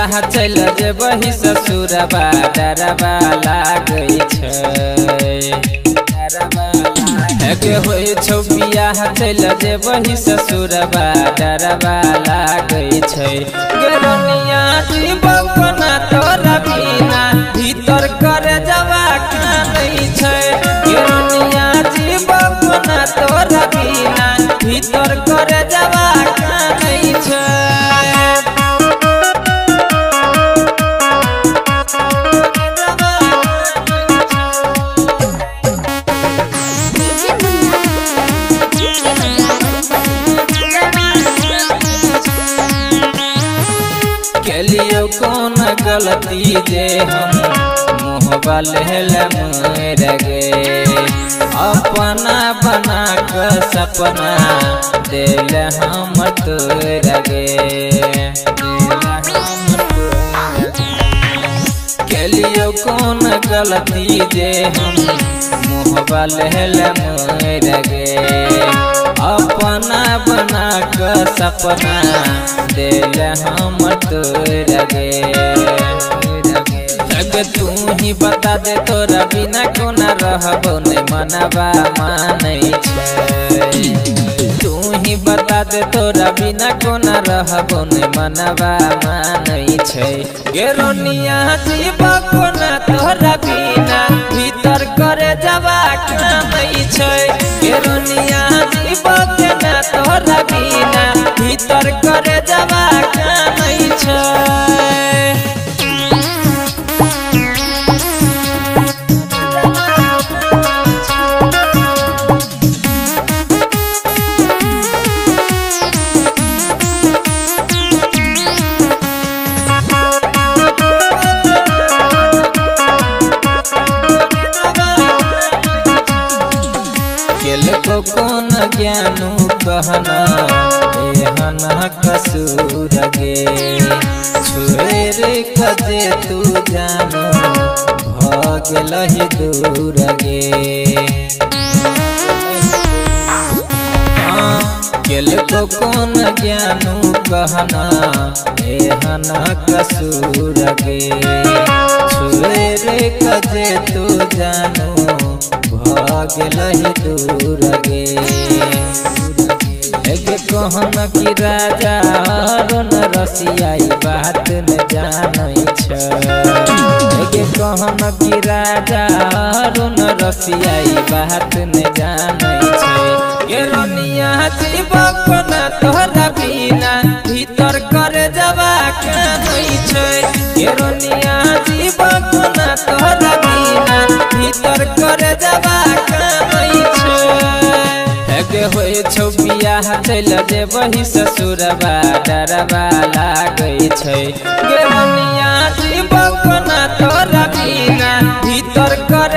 बियाह चल जेबही ससुरबा डरबा लागै छै हेगे होय छौ बियाह चल जेबही ससुरबा डरबा लागै छै गेरनिया जीवन कोना तोरा बिना भीतर करे जवा कानै छै गेरनिया जीवन कोना तोरा बिना भीतर करे जवा कानै छै। केलियो कौन गलती जे हम मुँहबा लेहल मर गे अपना बना के सपना दिल हम तोड़ गे केलियो कौन गलती जे हम मुँहबा लेहल मर गे अपना बना के सपना दिल हम तोड़ गे तू ही बता दे तोरा बिना कोना रहबो नहीं मनबा मानै छै तू ही बता दे तोरा बिना कोना रहबो नहीं मनबा मानै छै गेरनिया जीवा कोना तोरा बिना भीतर करे जवा कानै छै गेरनिया जीवा कोना तोरा बिना भीतर करे जवा कानै छै। को कौन ज्ञानू कहना एहन कसूर गे छोड़ कजे तू जानो भगलहि दूर गे केल को कौन ज्ञानू कहना एहन कसूर गे छोड़ कजे तू जानो भगलहि दूर गे कहन की राजा अरुण रसियाई बात न जानै छै कहन की राजा अरुण रसियाई बात न जानै छै गेरनिया जीवा कोना तोरा बिना भीतर करे जवा कानै छै गेरनिया जीवा कोना तोरा बिना भीतर करे जवा कानै छै हेगे होय छौ बियाह चल जेबही ससुरबा डरबा लागै छै गेरनिया जीवा कोना तोरा बिना भीतर करे